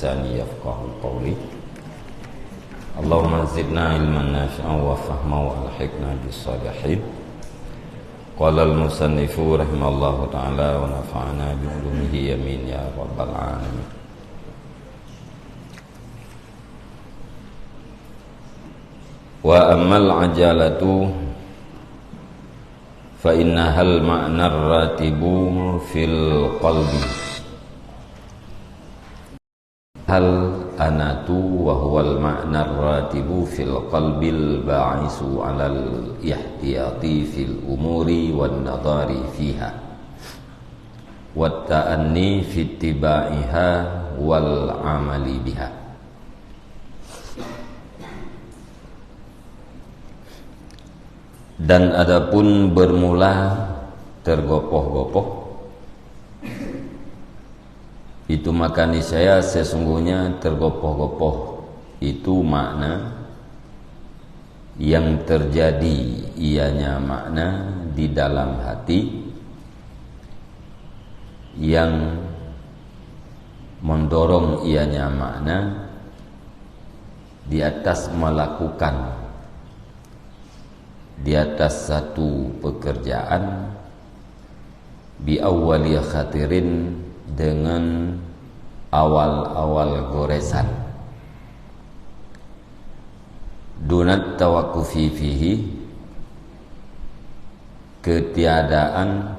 lisani yafqahu qawli. Allahumma zidna ilman nafi'an wa fahman wa alhiqna bis-shalihin. Qala al-musannifu rahimallahu ta'ala wa nafa'ana bi ulumihi amin ya rabbal alamin. Wa ammal ajalatu fa innahal ma'nar ratibu fil qalbi. Hal anatu wa huwal ma'nar ratibu fil qalbil ba'isu 'alal ihtiyati fil umuri wan nadari fiha wat ta'anni fi ittibaiha wal 'amali biha. Dan adapun bermula tergopoh-gopoh itu maka niscaya sesungguhnya tergopoh-gopoh itu makna yang terjadi ianya makna di dalam hati yang mendorong ianya makna di atas melakukan di atas satu pekerjaan bi awwali khatirin dengan awal-awal goresan dunat tawakkufi fihi ketiadaan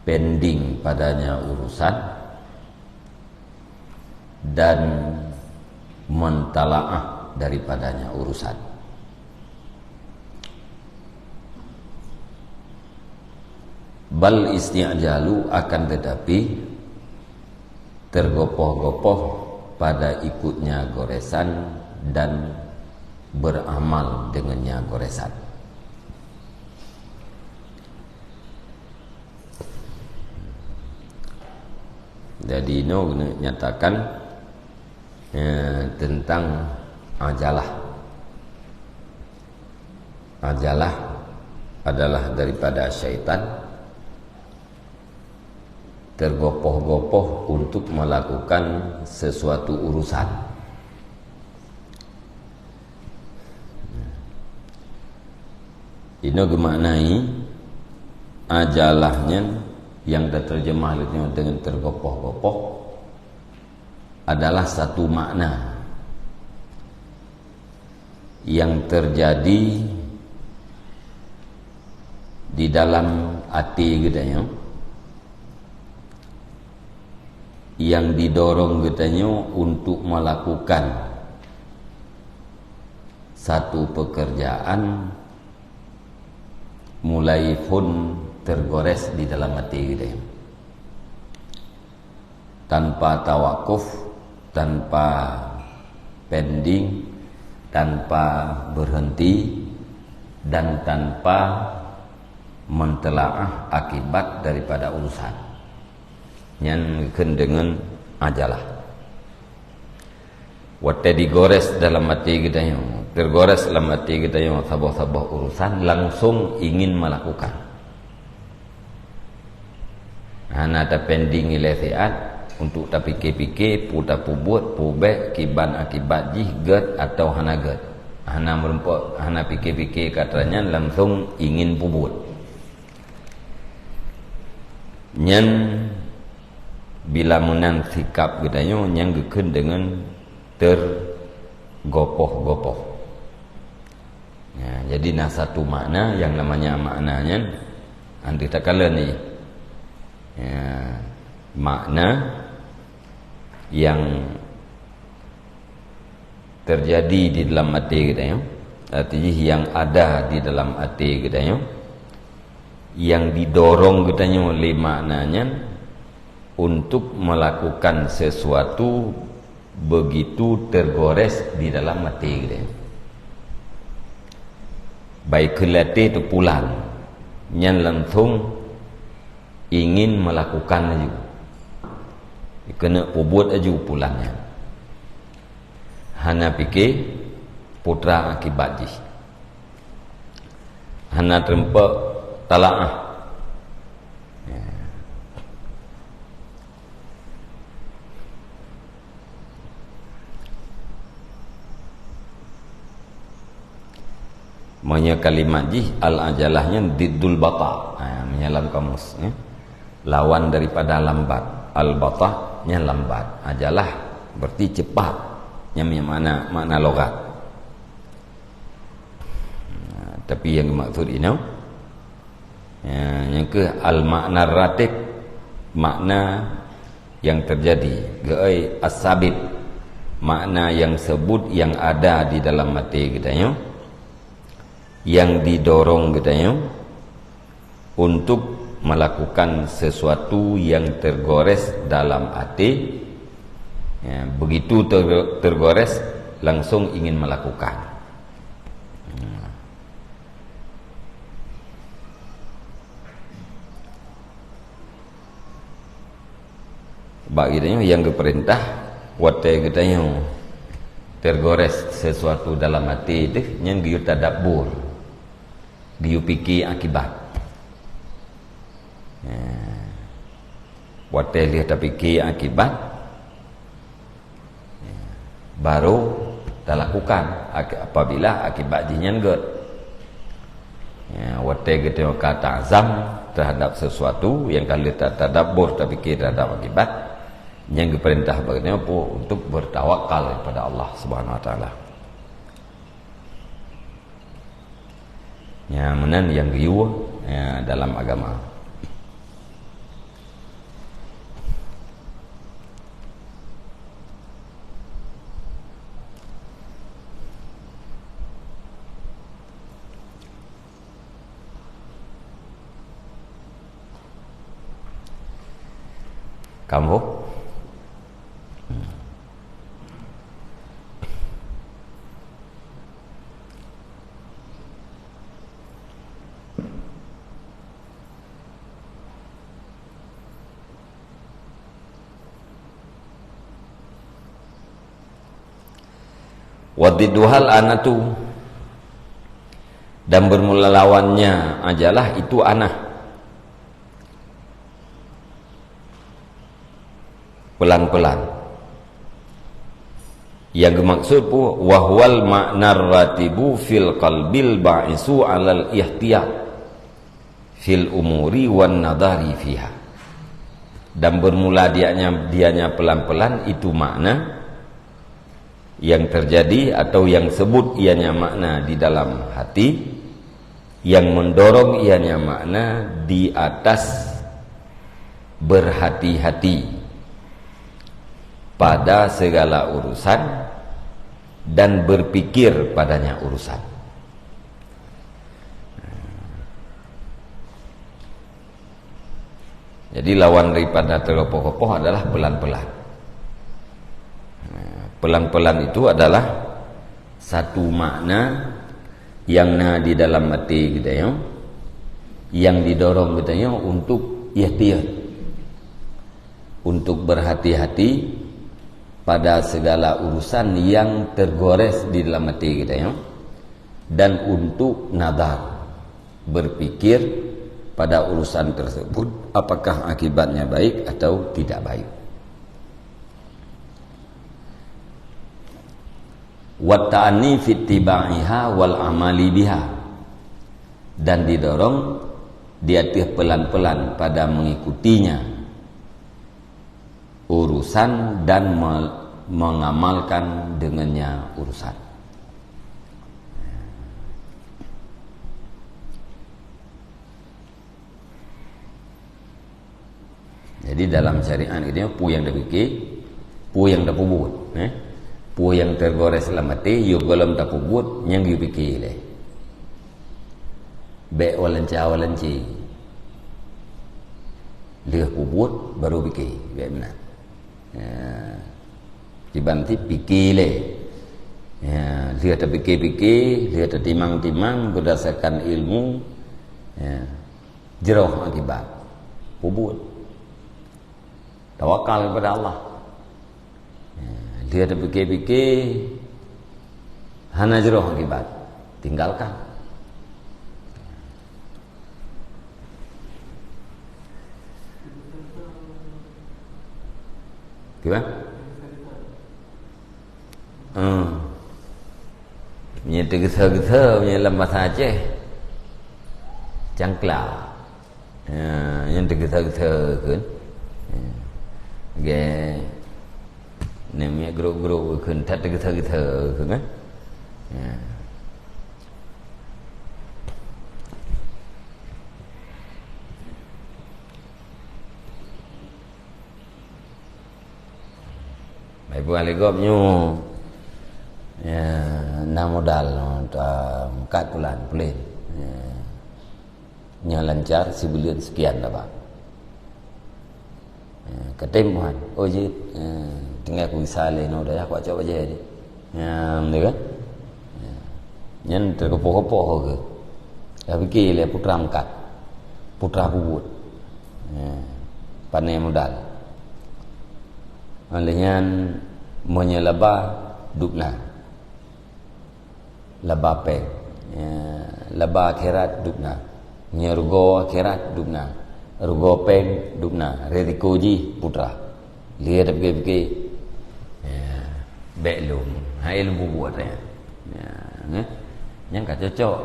pending padanya urusan dan mentalaah daripadanya urusan. Bal isti'jalu akan tetapi tergopoh-gopoh pada ikutnya goresan dan beramal dengannya goresan. Jadi ini nyatakan tentang ajalah. Ajalah adalah daripada syaitan tergopoh-gopoh untuk melakukan sesuatu urusan. Ini gemaknai ajalahnya yang terjemah dengan tergopoh-gopoh adalah satu makna yang terjadi di dalam hati katanya, yang didorong katanya untuk melakukan satu pekerjaan mulai pun tergores di dalam hati katanya, tanpa tawakuf, tanpa pending, tanpa berhenti, dan tanpa mentelaah akibat daripada urusan yang dengan ajalah. Waktu digores dalam hati kita yang tergores dalam hati kita yang sabah-sabah urusan langsung ingin melakukan. Hana ada pending ilesiat untuk tak fikir-fikir putar pubut pubek kiban akibat jihgat atau hana gat. Hana merempok hana fikir-fikir katanya langsung ingin pubut. Nyan bila menan sikap katanya yang geken dengan tergopoh-gopoh. Ya, jadi nah satu makna yang namanya maknanya anti takala ni ya, makna yang terjadi di dalam hati katanya, artinya yang ada di dalam hati katanya, yang didorong katanya oleh maknanya untuk melakukan sesuatu begitu tergores di dalam hati kita. Baik kelate itu pulang yang langsung ingin melakukan aja, kena ubud aja pulangnya. Hana fikir putra akibat jih. Hana terempak talaah. Maknanya kalimat jih al-ajalahnya diddul bata. Menyalam kamus ya. Lawan daripada lambat. Al-bata'nya lambat. Ajalah berarti cepat. Yang makna logat. Tapi yang maksud ini yang ke al-makna ratib, makna yang terjadi, geai as-sabit, makna yang sebut yang ada di dalam hati katanya, yang didorong katanya untuk melakukan sesuatu yang tergores dalam hati ya, begitu tergores langsung ingin melakukan. Bagi katanya yang keperintah watai katanya tergores sesuatu dalam hati itu yang dia tadabbur, dia fikir akibat. Watai dia fikir akibat, baru kita lakukan apabila akibat jinyan get. Watai kita kata azam terhadap sesuatu yang kalau kita tadabbur tapi fikir terhadap akibat, yang diperintah bagaimana untuk bertawakal kepada Allah Subhanahu wa taala. Ya, menan yang kedua ya, dalam agama. Kamu wadiduhal anatu, dan bermula lawannya ajalah itu anah. Pelan-pelan. Yang dimaksud pun wahwal ma'nar ratibu fil qalbil ba'isu 'alal ihtiyat fil umuri wan nadari fiha. Dan bermula dianya pelan-pelan itu makna yang terjadi atau yang sebut ianya makna di dalam hati, yang mendorong ianya makna di atas berhati-hati pada segala urusan dan berpikir padanya urusan. Jadi lawan daripada teropoh-opoh adalah pelan-pelan. Pelan-pelan itu adalah satu makna yang di dalam hati kita ya, yang didorong kita ya untuk ihtiyat, untuk berhati-hati pada segala urusan yang tergores di dalam hati kita ya, dan untuk nadar, berpikir pada urusan tersebut apakah akibatnya baik atau tidak baik. Wa ta'anni fi ittiba'iha wal amali biha, dan didorong diatih pelan-pelan pada mengikutinya urusan dan mengamalkan dengannya urusan. Jadi dalam syariat ini pu yang dipikir, pu yang dipubut, pu yang tergores dalam hati, yo golem dipubut yang dipikir le. Be walanci, leh pubut baru pikir, be benar. Dibanti pikir le. Dia terpikir-pikir, dia tertimang-timang berdasarkan ilmu, jeroh akibat, pubut. Tawakal kepada Allah. Dia terpikir-pikir, hana jeroh akibat, tinggalkan. Gimana? tergesa-gesa punya dalam bahasa Aceh cangkla. Yang tergesa-gesa kan. Ge namanya grup-grup kan tak tergesa-gesa kan. Baik buat legopnya na modal kat bulan pelin nya lancar sebulan sekian dah bang ketemuan je tinggal aku saleh no dah aku coba je ni betul kan nyen terkepoh-kepoh ke ya fikir le putra angkat putra bubut pandai modal Alihan menyelaba dupna laba peng laba akhirat dupna nyergo akhirat dupna rugo peng dupna redikoji putra lihat pergi belum ilmu buat yang tak cocok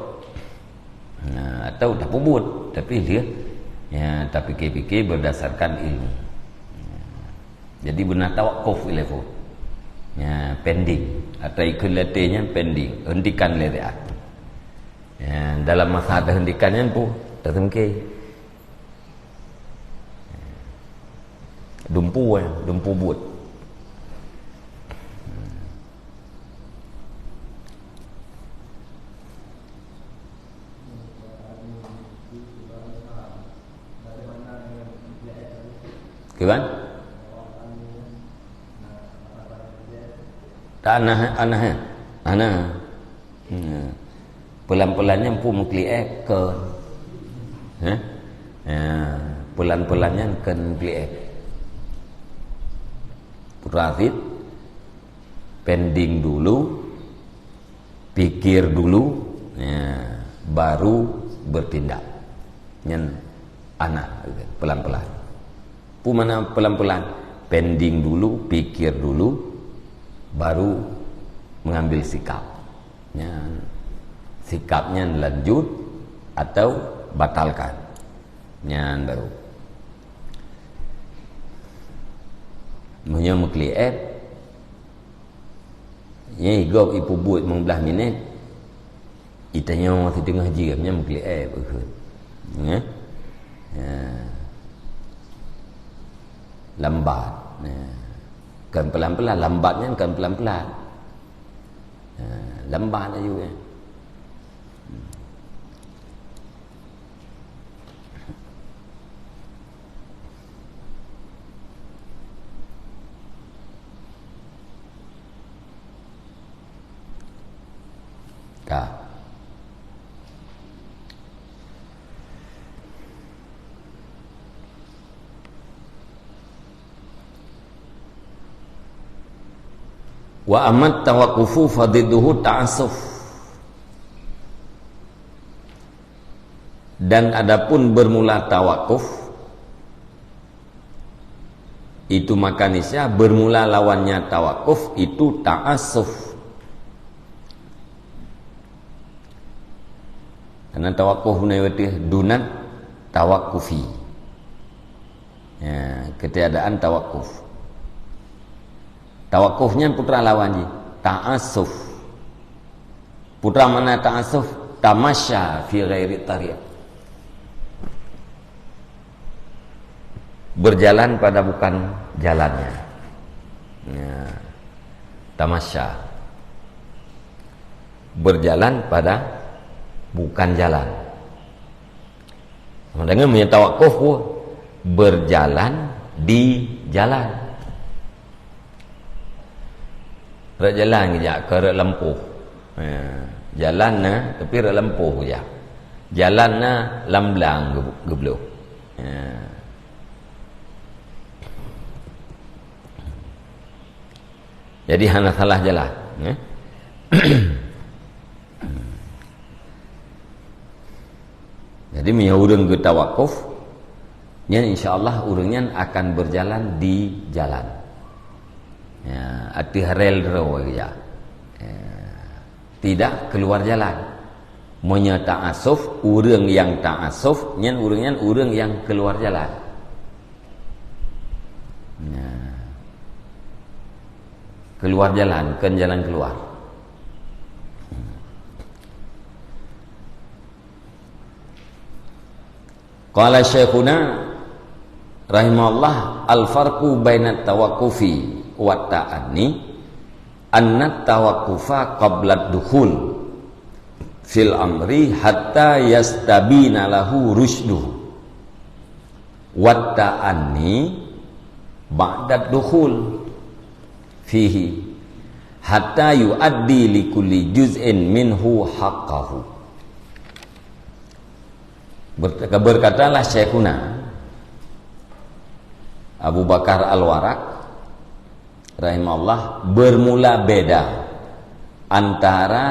atau tak pubut tapi dia tapi fikir berdasarkan ilmu. Jadi benar tawakuf ilefu. Pending atau ikut letihnya pending, hentikan letihan. Dalam masa ada hentikannya pun tertengke. Dumpu buat. Gimana? Anah pelan-pelannya pun mukliek ke pelan-pelannya ke mukliek Rafid pending dulu pikir dulu baru bertindak nyen anak pelan-pelan pun mana pelan-pelan pending dulu pikir dulu baru mengambil sikap. Sikapnya lanjut atau batalkan. Yang baru. Menyo mukliat. Ye gop ipu buat 15 minit. Itanya setengah jam nya mukliat betul. Lambat. Kan pelan-pelan, lambatnya kan pelan-pelan. Lambat aja juga. Kak. Wa amat tawakkufu fadiduhu ta'assuf. Dan adapun bermula tawakuf itu makanisnya bermula lawannya tawakuf itu ta'assuf. Karena tawakuf menewati dunat tawakkufi. Ketiadaan tawakuf. Tawakufnya putra lawan je ta'assuf. Putra mana ta'assuf? Tamasya fi ghairi tariq. Berjalan pada bukan jalannya. Tamasya. Berjalan pada bukan jalan. Dengan punya tawakuf pun berjalan di jalan. Rak jalan je ke rak lempuh. Jalan na tapi rak lempuh je. Jalan na lamblang gebluh. Jadi hana salah jalan. Jadi punya urang ke tawakuf, insya-Allah urangnya akan berjalan di jalan. Ati rel raw ya. tidak keluar jalan. Monya ta'asuf, urang yang ta'asuf, nyan urang yang keluar jalan. Nah, keluar jalan, kan jalan keluar. Qala Syekhuna rahimahullah, al-farqu bainat tawaqqufi wa ta'anni anna tawaqqufa qabla dukhul fil amri hatta yastabina lahu rusyduhu wa ta'anni ba'da dukhul fihi hatta yuaddi li kulli juz'in minhu haqqahu. Berkatalah Syekhuna Abu Bakar Al-Waraq rahimahullah, bermula beda antara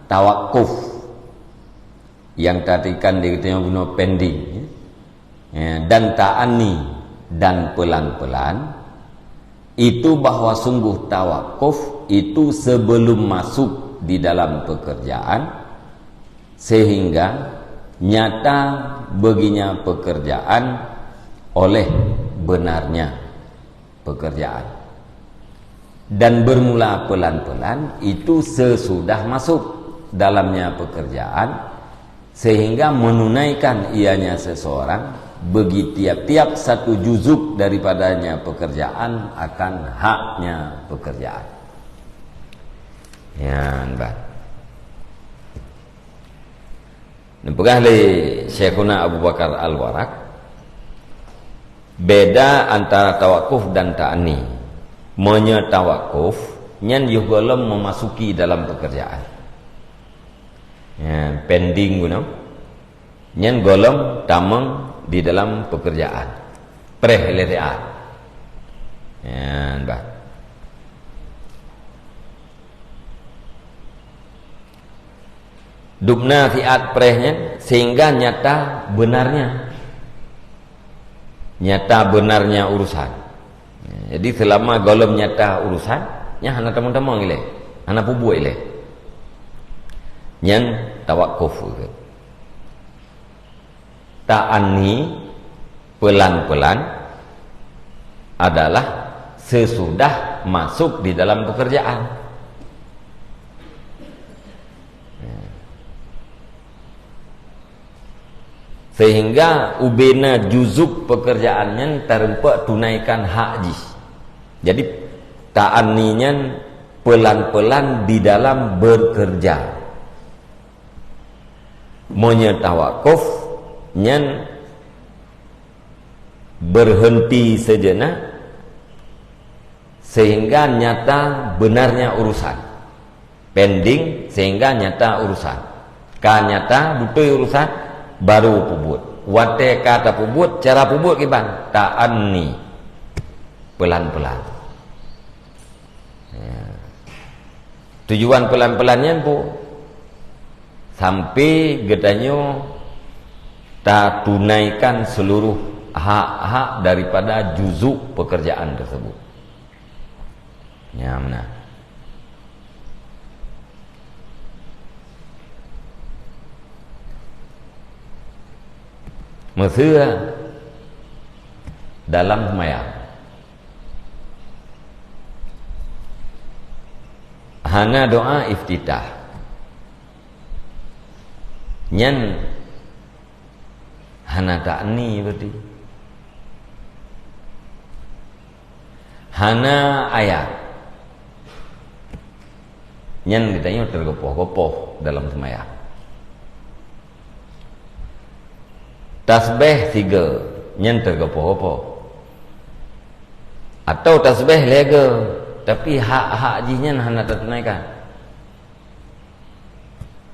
tawakuf yang tadi kan dikatakan guna pending ya, dan ta'ani dan pelan-pelan, itu bahwa sungguh tawakuf itu sebelum masuk di dalam pekerjaan sehingga nyata baginya pekerjaan oleh benarnya pekerjaan, dan bermula pelan-pelan itu sesudah masuk dalamnya pekerjaan sehingga menunaikan ianya seseorang bagi tiap-tiap satu juzuk daripadanya pekerjaan akan haknya pekerjaan. Ya, Mbak. Nempegah li Syekhuna Abu Bakar Al-Waraq beda antara tawakuf dan ta'ani. Monya tawakuf nyan yuh memasuki dalam pekerjaan. Ya, pending guna. Nyan golem tameng di dalam pekerjaan. Prehlerean. Ya, Mbak. Dubna fiat prehnya sehingga nyata benarnya urusan. Jadi selama golem nyata urusan nya hana teman-teman ile, hana pubu ile. Nyan tawakuf. Ta'ani pelan-pelan adalah sesudah masuk di dalam pekerjaan. Sehingga ubena juzuk pekerjaannya terempak tunaikan haji. Jadi ta'aninya pelan-pelan di dalam bekerja. Monya tawakuf nyan berhenti sejenak sehingga nyata benarnya urusan. Pending sehingga nyata urusan. Nyata butuh urusan baru pubut. Wate kata pubut, cara pubut kiban ta'anni pelan-pelan. Ya. Tujuan pelan-pelannya bu sampai gedanyo tak tunaikan seluruh hak-hak daripada juzuk pekerjaan tersebut. Ya, mana? Mesra dalam sembahyang hana doa iftitah nyan hana ta'ni berarti hana ayat nyan ditanya tergopoh-gopoh dalam sembahyang. Tasbih 3 nyen tergopoh-gopoh atau tasbih lega tapi hak-hak jinnya hana tertunaikan.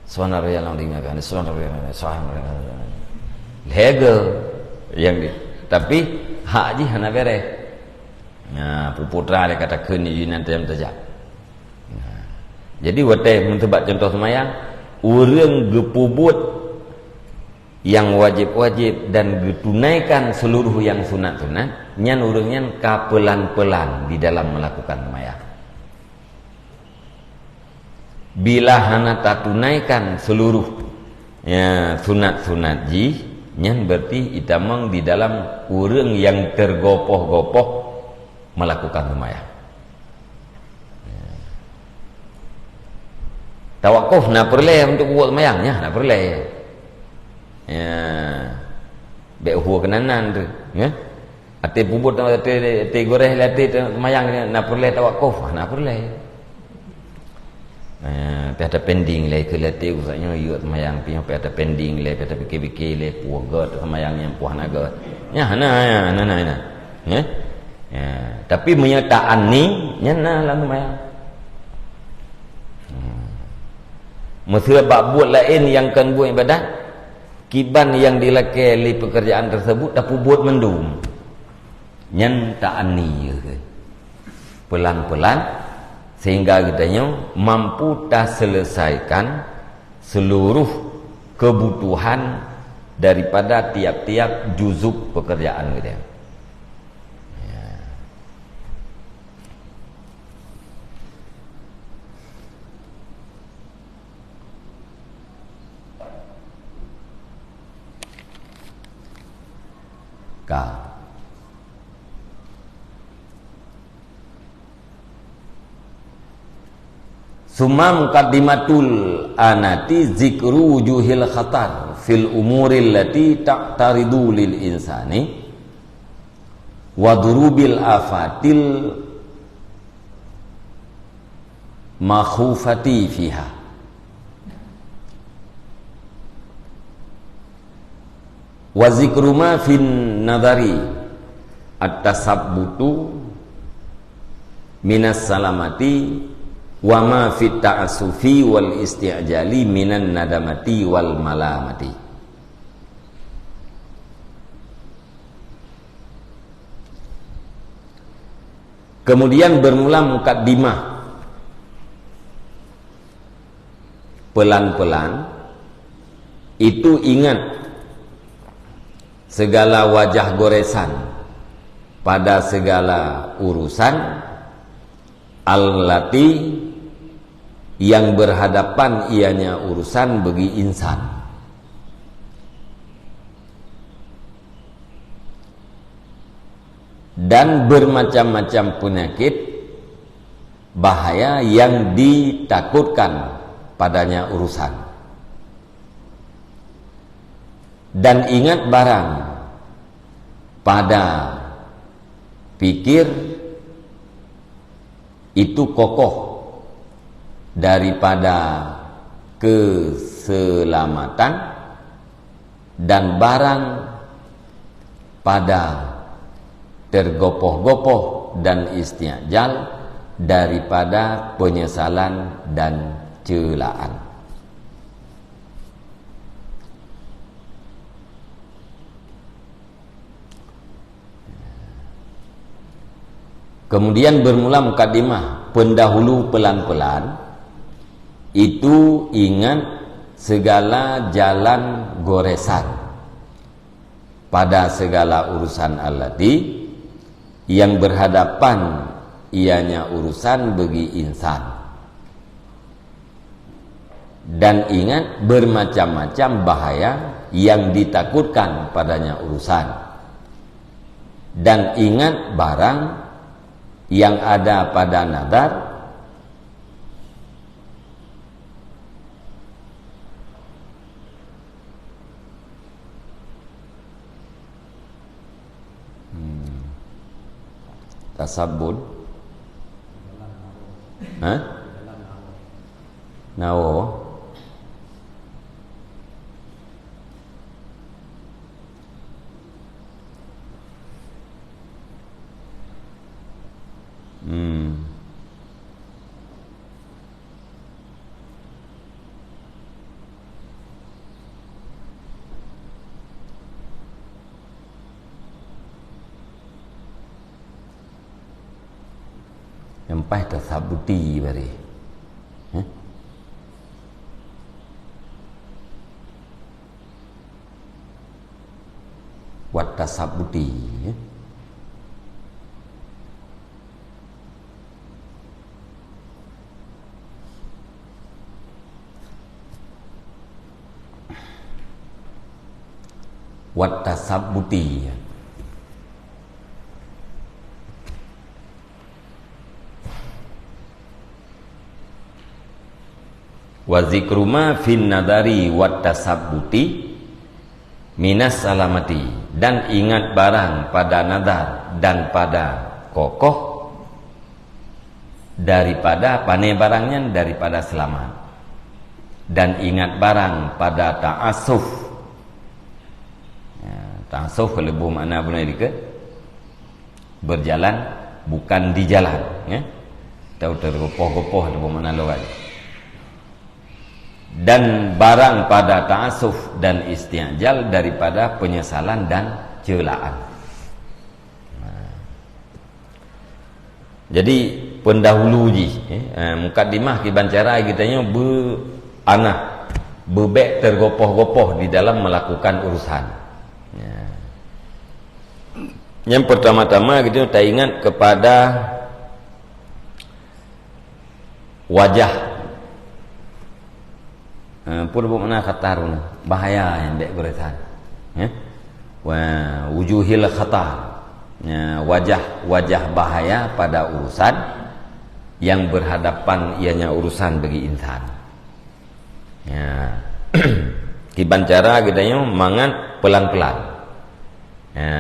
Subhanallah yang diingatkan, subhanallah lega yang tapi hak ji hana beres. Nah, putra dia katakan ni nanti yang terjadi. Nah, jadi wate mentebat contoh semayang urang gepubut yang wajib-wajib dan ditunaikan seluruh yang sunat-sunat nyan urangnya kapelan-pelan di dalam melakukan sembahyang. bila hana tak tunaikan seluruh ya sunat-sunat ji nyan berarti itamang di dalam urang yang tergopoh-gopoh melakukan sembahyang. Tawakuf nak perleh untuk buat sembahyangnya, nak perleh. Ya. Bek huwa kenanan tu, ya. Ate bubut ate goreh ate sembahyang nak perleh tawakuf, nak perleh. Ada pending le ke latih usahanya yuk sembahyang pi sampai ada pending le ada fikir-fikir le puaga sembahyang yang puah naga ya na ya tapi menyertaan ni nyana lang sembahyang mesti bab buat lain yang kan buat ibadat kiban yang dilakai li pekerjaan tersebut tapi buat mendum nyan ta'ani ke pelan-pelan sehingga kitanya mampu tak selesaikan seluruh kebutuhan daripada tiap-tiap juzuk pekerjaan kita. Ya. Summa muqaddimatul anati zikru wujuhil khatar fil umuril lati taqtaridu lil insani wa durubil afatil makhufati fiha wa zikru ma fin nadari at-tasabbutu minas salamati wa ma fit ta'assufi wal isti'jali minan nadamati wal malamati. Kemudian bermula mukaddimah pelan-pelan itu ingat segala wajah goresan pada segala urusan allati yang berhadapan ianya urusan bagi insan dan bermacam-macam penyakit bahaya yang ditakutkan padanya urusan dan ingat barang pada pikir itu kokoh daripada keselamatan dan barang pada tergopoh-gopoh dan isti'jal daripada penyesalan dan celaan. Kemudian bermula mukaddimah pendahulu pelan-pelan itu ingat segala jalan goresan pada segala urusan allati yang berhadapan ianya urusan bagi insan dan ingat bermacam-macam bahaya yang ditakutkan padanya urusan dan ingat barang yang ada pada nadar tasabbun nawo empai tasabuti bari wat tasabuti wat tasabbuti. Wa zikru ma fin nadari wat tasabbuti minas salamati, dan ingat barang pada nadar dan pada kokoh daripada pane barangnya, daripada selamat. Dan ingat barang pada ta'asuf. Ya, ta'asuf lebih makna benar dikit berjalan bukan di jalan, ya. Tahu tergopoh-gopoh lebih makna logat. Dan barang pada ta'asuf dan isti'jal daripada penyesalan dan celaan. Jadi pendahulu ji mukaddimah kibancara kitanya bebek tergopoh-gopoh di dalam melakukan urusan. Yang pertama-tama kita ingat kepada wajah. Pun bermakna khatarun, bahaya yang dek beresan, ya. Wa wujuhil khatar, ya, wajah bahaya pada urusan yang berhadapan ianya urusan bagi insan. Ya. Kiban cara kitanya mangan pelan-pelan. Ya,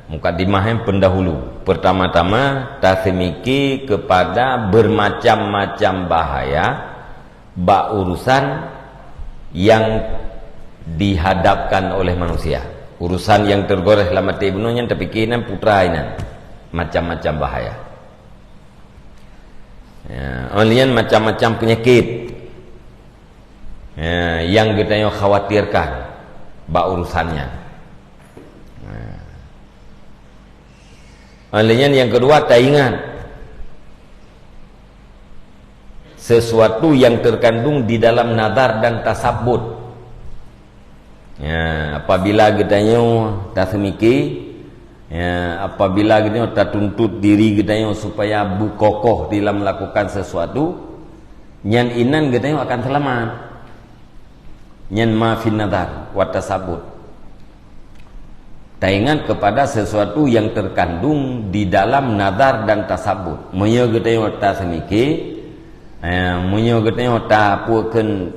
mukadimah yang pendahulu. Pertama-tama tasemiki kepada bermacam-macam bahaya bak urusan yang dihadapkan oleh manusia, urusan yang tergores dalam mati bunuhnya terpikiran putra ini macam-macam bahaya, ya, olian macam-macam penyakit, ya, yang kita khawatirkan bak urusannya, ya. Olian yang kedua tak ingat sesuatu yang terkandung di dalam nadar dan tasabbut. Ya, apabila kita tasemiki, ya, apabila kita tuntut diri kita supaya bukokoh dalam melakukan sesuatu, nyan inan kita akan selamat. Nyan ma fin nadar wa tasabbut. Tak ingat kepada sesuatu yang terkandung di dalam nadar dan tasabbut. Moyo kita tasemiki, munyo katanya tak puakan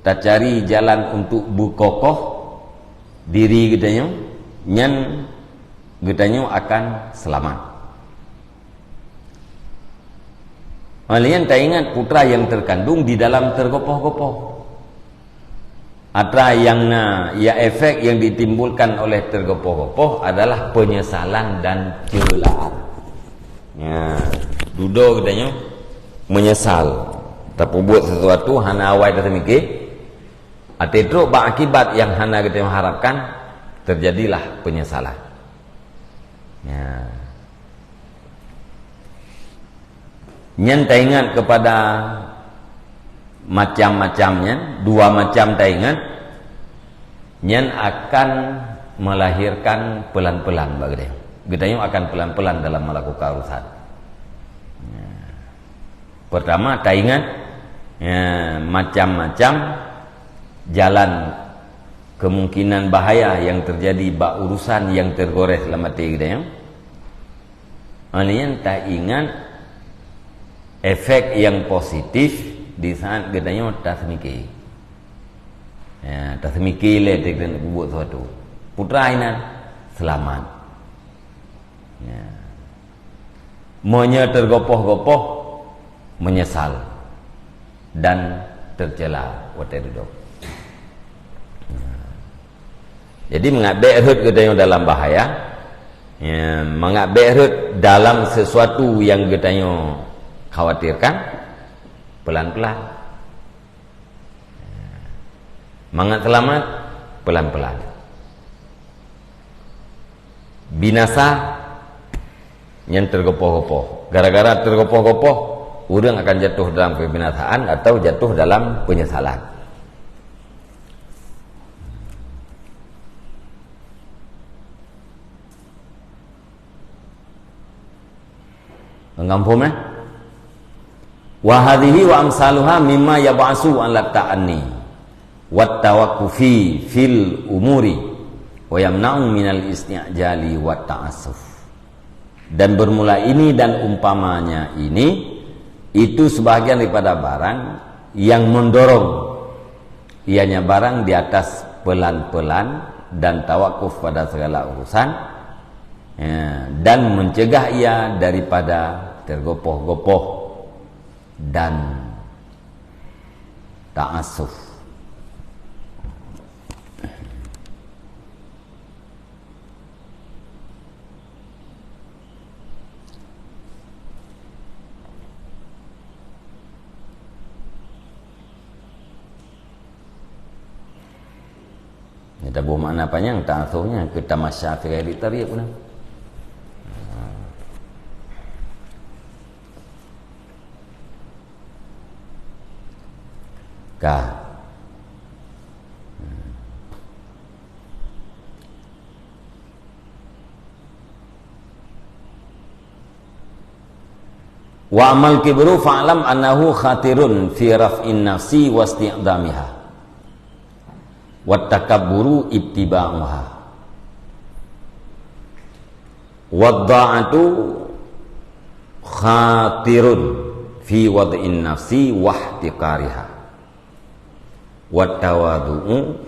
tak cari jalan untuk bukokoh diri katanya, nyan katanya akan selamat. Kalian tak ingat putra yang terkandung di dalam tergopoh-gopoh. Atra yang ya efek yang ditimbulkan oleh tergopoh-gopoh adalah penyesalan dan celaan. Ya, duduk katanya menyesal tapi buat sesuatu hana awal kita mikir atau berakibat yang hana kita mengharapkan, terjadilah penyesalan, ya. Nyan tak ingat kepada macam-macamnya, dua macam tak ingat, nyan akan melahirkan pelan-pelan bagi dia. Kita akan pelan-pelan dalam melakukan urusan. Pertama tak ingat, ya, macam-macam jalan kemungkinan bahaya yang terjadi bak urusan yang tergores dalam hati kita, ya. Kalian tak ingat efek yang positif di saat kita tasmiki, ya, tasmiki le kita buat sesuatu, putra ini selamat, ya. Monya tergopoh-gopoh menyesal dan tercela water duduk. Jadi mengabek hut kita dalam bahaya, ya, mengabek hut dalam sesuatu yang kita khawatirkan, pelan-pelan. Mangat selamat, pelan-pelan. Binasa yang tergopoh-gopoh. Gara-gara tergopoh-gopoh, orang akan jatuh dalam kebinasaan atau jatuh dalam penyesalan. Mengampun wa hadhihi wa amsaluha mimma yab'asu ala ta'anni wat tawaqqufi fil umuri wa yamna'u minal isti'jali wa ta'assuf. Dan bermula ini dan umpamanya ini itu sebagian daripada barang yang mendorong ianya barang di atas pelan-pelan dan tawakuf pada segala urusan, ya, dan mencegah ia daripada tergopoh-gopoh dan ta'assuf. Kita buah makna panjang ta'assufnya ke tamasya fi ghairi tariq pun. Ka wa amal kibru fa'lam annahu khatirun fi raf'in nafsi wa isti'damiha wa takabburu ittiba'uha wa dha'atu khatirun fi wad'in nafsi wa ihtiqariha wa tawadu'u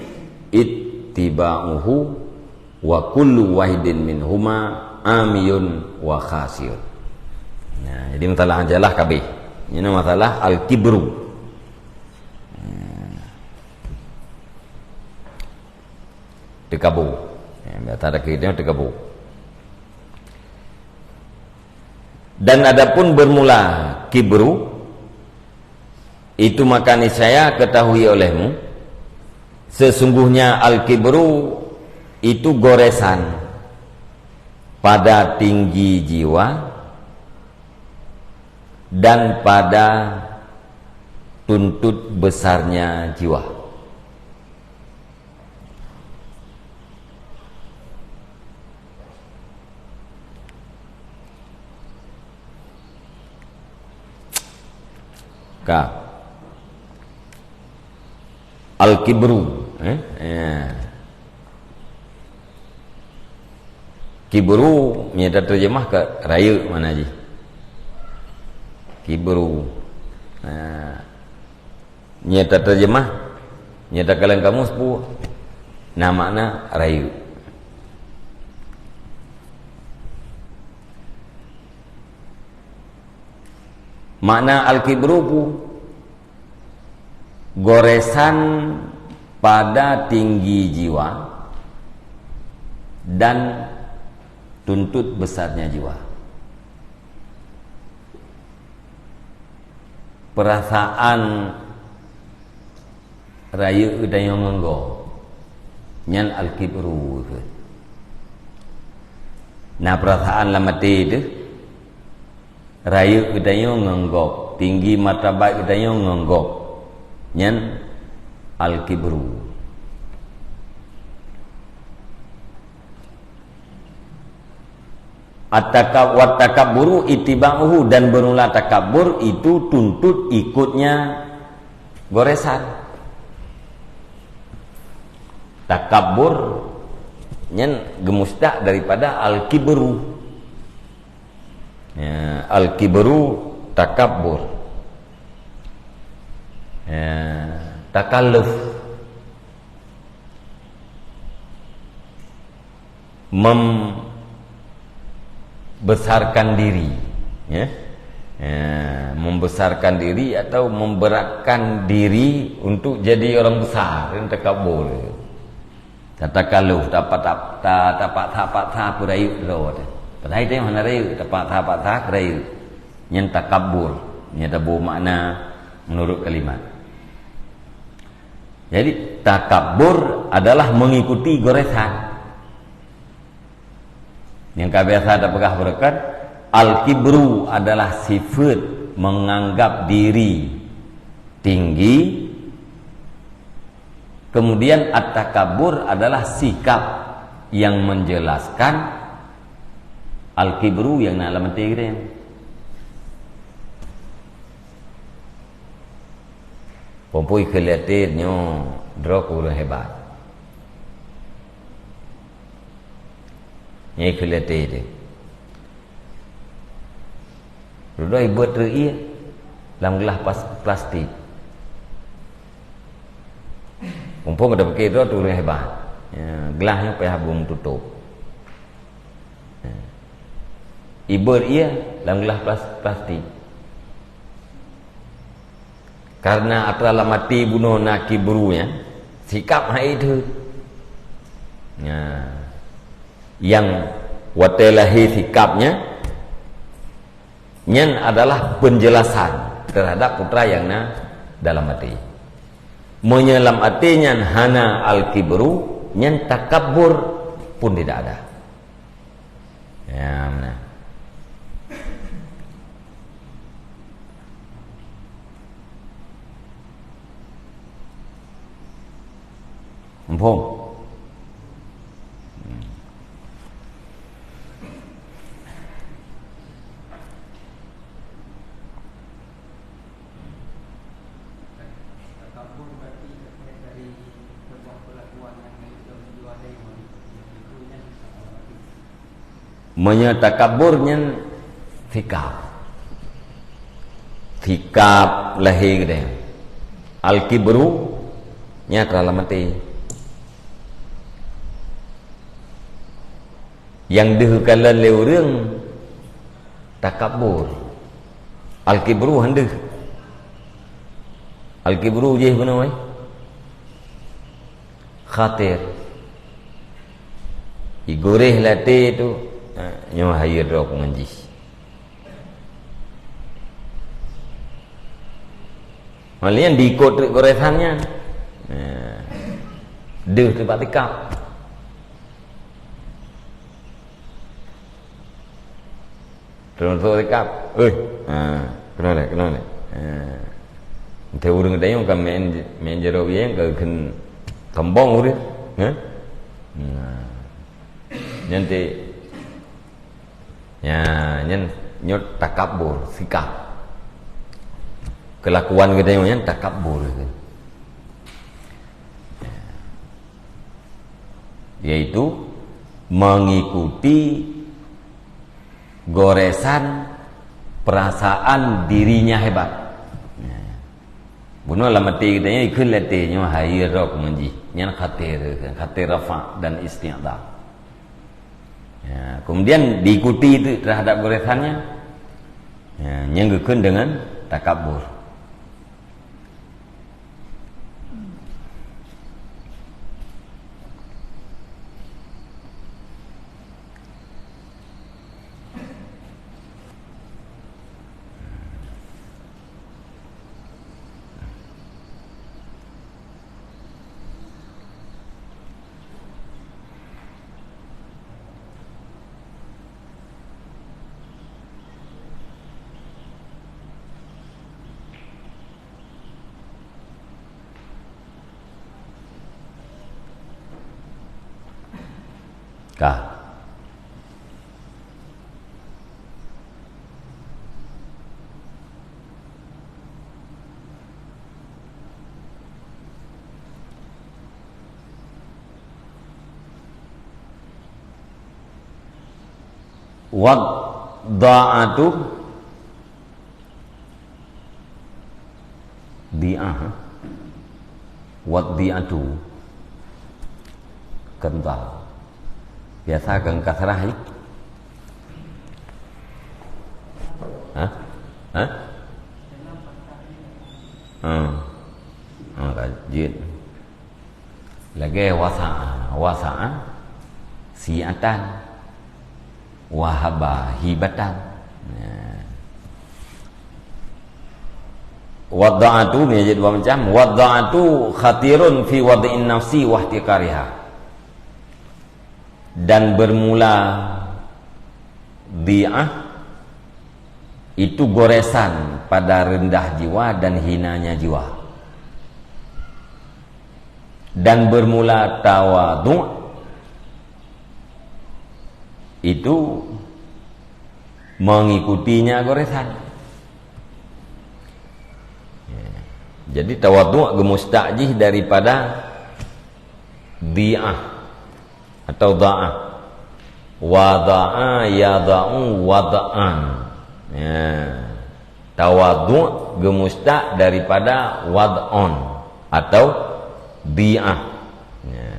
ittiba'uhu wa kullu wahidin minhuma amiyun wa khasiyun. Nah, jadi masalah ajalah kabeh. Ini masalah al-kibru. Tekabur. Biasa ada kehidupan tekabur. Dan adapun bermula kibru itu maka niscaya ketahui olehmu sesungguhnya al-kibru itu goresan pada tinggi jiwa dan pada tuntut besarnya jiwa. Al-kibru, kibru nyata terjemah ke raya mana aja? Kibru. Nyata terjemah, nyata kalian kamu sepuluh. Nah makna raya. Makna al-kibru pu goresan pada tinggi jiwa dan tuntut besarnya jiwa. Perasaan rayu dan yang ngenggo nyan al-kibru. Nah perasaan lamati itu rayu dan yang ngenggok, tinggi martabat dan yang ngenggok nyan al-kibru. At-takabburu ittiba'uhu, dan bermula takabur itu tuntut ikutnya goresan. Takabur nyan gemusdak daripada al-kibru. Ya, al-kibru takabbur. Ya, takalluf, membesarkan diri, ya. Ya, membesarkan diri atau memberatkan diri untuk jadi orang besar, yang takabbur. Takalluf dapat purayu roh. Padahal itu yang mana rayu dapat rayu yang takabbur, yang ada makna menurut kalimat. Jadi takabbur adalah mengikuti goresan. Yang biasa ada pegah berkat, al-kibru adalah sifat menganggap diri tinggi. Kemudian at-takabbur adalah sikap yang menjelaskan al-kibru yang nak alamat kita. Pompoi kelihatannya drok ulah hebat. Nyai kelete dia. Duduk buat rei dalam gelas plastik. Umpama ada pakai itu tu hebat. Ya, gelasnya payah bung tutup. Ibu ia dalam gelas plastik. Karena atala mati bunuh naki berunya, sikap hai itu. Ya. Yang watelahi sikapnya nyen adalah penjelasan terhadap putra yang dalam mati. Menyelam artinya hana al-kibru, nyen takabur pun tidak ada. Ya, mana? Empung. Menyatakaburnya sikap lahir dia. Al-kibru nya telah mati. Yang dihukala leurang takabur. Al-kibru hendak. Al-kibru je benar mai. Khatir. Igoreh late tu nyo hayir rok mengaji. Malian diikut goresannya. Deh tempat tikap. Terus tikap. Kenal. Theo urang dayo ka men jero yang ka ken kembang urip. Nanti ya nyen nyot takabur sikap kelakuan kita yang takabur yaitu mengikuti goresan perasaan dirinya hebat. Bunuh lah mati kita yang ikut letihnya hayir rok menji nyen khatir rafa dan isti'adha. Ya, kemudian diikuti itu terhadap goresannya, ya, nyenggekeun dengan takabur. Kah? Wadda'atu waddi'atu kental. Biasa kang kasrah ni. Kajit. Lagi wasa'a si'atan wahaba hibatan. Wadda'atu ni jadi dua macam. Wadda'atu khatirun fi wad'in nafsi wa ihtiqariha. Dan bermula di'ah itu goresan pada rendah jiwa dan hinanya jiwa. Dan bermula tawadhu' itu mengikutinya goresan. Jadi tawadhu' gemustajih daripada di'ah atau da'ah. Wada'a yada'u wada'an. Ya. Tawadhu' gemustaq daripada wad'on atau di'ah. Ya.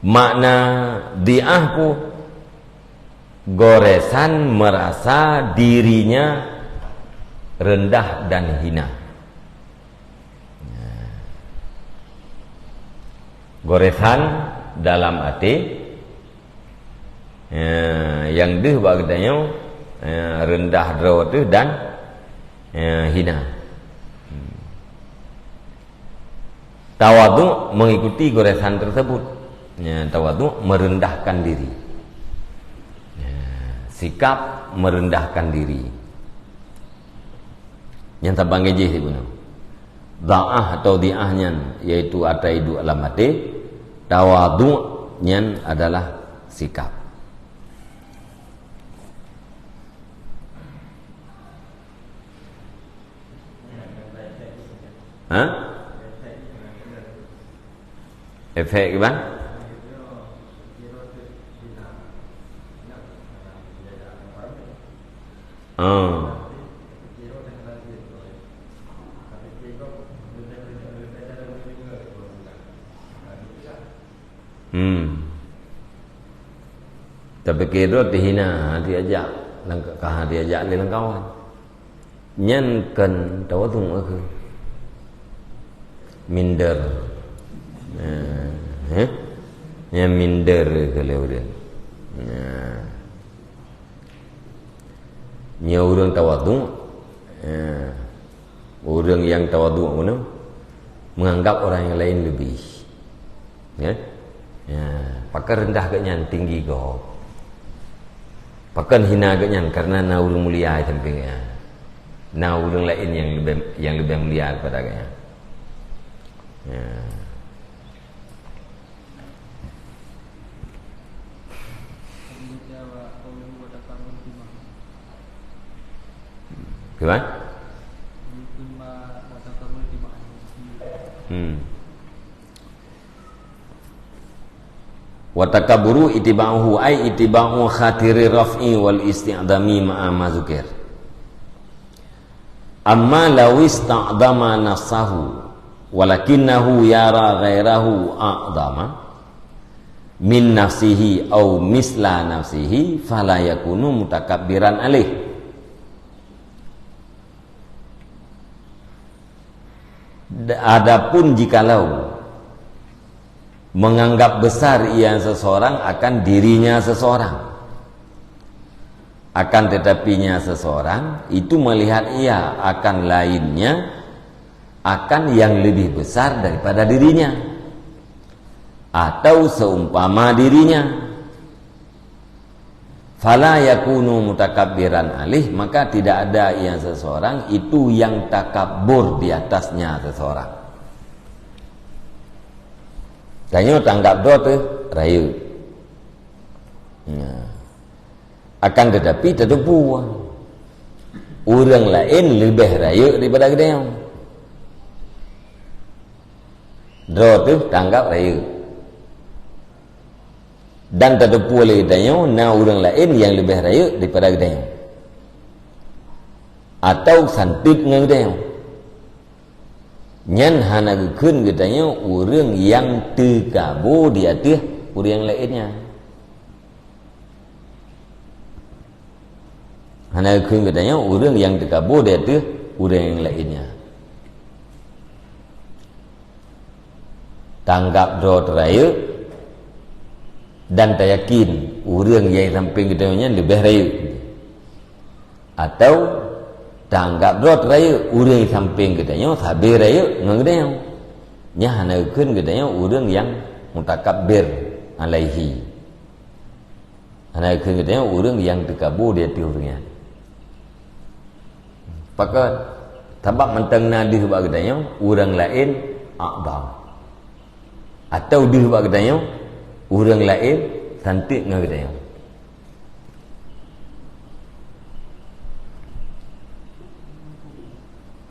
Makna di'ah ku goresan merasa dirinya rendah dan hina. Ya. Goresan dalam arti yang deh bak katanya rendah dro tu dan hina. Tawadhu mengikuti goresan tersebut. Tawadhu merendahkan diri. Sikap merendahkan diri. Yang tabang gejih sih guna. Da'ah atau di'ahnya yaitu ataidu alamati. Tawadhu-nya adalah sikap. Hah? Efek gimana? Tapi kira dihina diajak langkah diajak dengan kawan. Nyen cần tawadhu aku. Minder. Yang minder kalau dia. Nya orang tawadhu, orang yang tawadhu mana menganggap orang yang lain lebih. Ya. Pakai rendah ke nyan tinggi kau. Pakai hina ke nyan karena na orang mulia sampingnya. Na orang lain yang lebih mulia daripada kanya. Ya. Gimana? Wa takaburu itiba'uhu ay itiba'u khatiri raf'i wal isti'dami ma'a ma dzukir. Amma law ista'dama nafsahu walakinahu yara ghairahu a'dama min nafsihi aw misla nafsihi fala yakunu mutakabbiran alaih. Adapun jikalau menganggap besar ia seseorang akan dirinya seseorang, akan tetapinya seseorang itu melihat ia akan lainnya, akan yang lebih besar daripada dirinya atau seumpama dirinya, fala yakunu mutakabbiran alih, maka tidak ada yang seseorang itu yang takabur di atasnya seseorang. Tanya tanggap doa tu rayu. Akan tetapi terdepu orang lain lebih rayu daripada kita. Doa tu tanggap rayu. Dan terdepu oleh kita na orang lain yang lebih rayu daripada kita. Atau santit dengan kita. Nyan hana keun katanya orang yang tergabur di atas orang yang lainnya. Hana keun katanya orang yang tergabur di atas orang yang lainnya. Tanggap doa teraya dan tak yakin orang yang samping katanya lebih raya. Atau tanggap dot raya orang samping katanya sabar raya ngedeng nya hanakeun katanya orang yang mutakabbir alaihi, hanakeun katanya orang yang takabur dia tu orangnya. Pakat sebab mentang nadi sebab katanya orang lain a'dam atau dia sebab katanya orang lain cantik dengan katanya.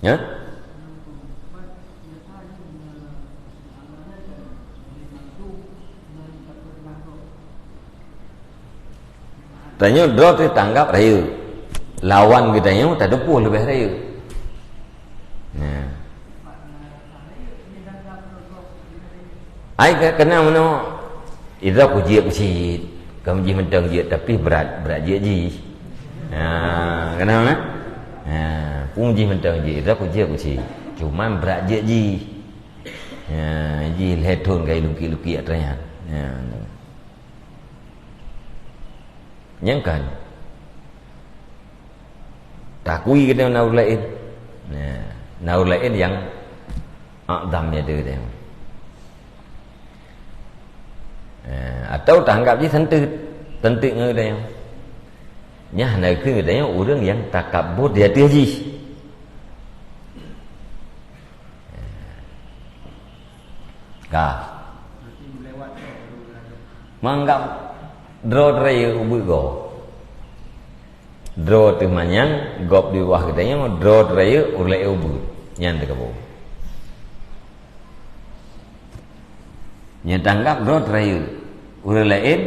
Ya? Tanya draw tu tanggap raya. Lawan katanya tak depu lebih raya. Nah. Ai kena mana? Itu aku jiak kecil. Kamu ji mentang jiak tapi berat jiak ji. Kena mana? Pun ji mentang jiak. Itu aku jiak kecil. Cuman berat jiak ji. Ji leton kai luki-luki atasnya. Nyangkan takui kita naur lain. Naur lain yang aqdamnya dia. Atau tanggap je tentik ngeu dia. Nya hana ke dia orang yang takabbur dia tu haji. Menganggap draw raya ubud go. Draw tu manyang gop di bawah katanya draw raya ulai ubud. Nyan dekat bawah. Nyan tanggap draw raya ulai lain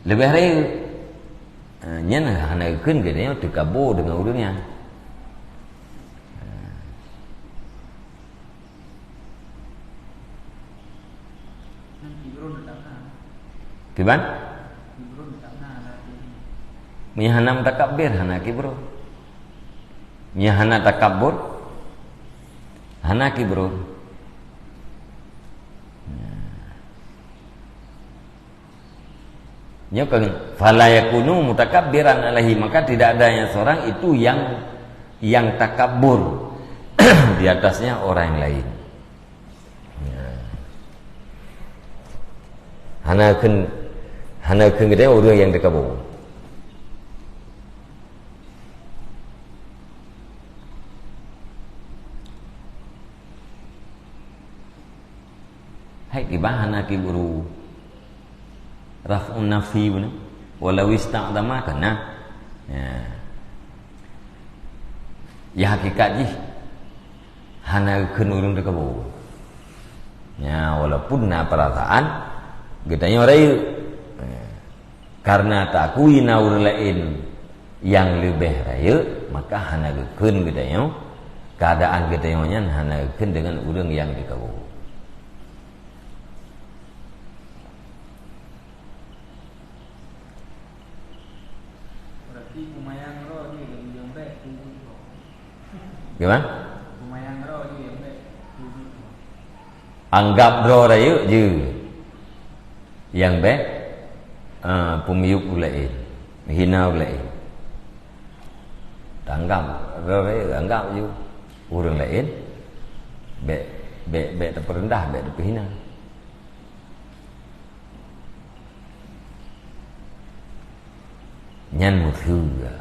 lebih raya. Nyan hana keun katanya terkabur dengan urangnya. Kiban? Mihanam takabbir hana kibro. Mihana takabbur hana kibro. Nya kan fala yakunu mutakabbiran alaihi, maka tidak ada yang seorang itu yang takabbur di atasnya orang yang lain. Hana keun gede orang yang dekabur. Hai dibahana kiburu raf'un nafsi pun walau ista'dama kana ya hakikat ji hana keun urang dekabur. Ya walaupun na perasaan getanya orang karena takui naur lain yang lebih raya, maka hana keun getanya keadaan getanya nya hana keun dengan urang yang dikabur. Berarti kumayang roh je yang baik. Gimana? Kumayang roh je yang baik. Anggap draw raya je yang baik pemiuk lain, hina lain. Tanggap draw raya anggap je orang lain baik terperendah, baik terhina. Nyan muthua.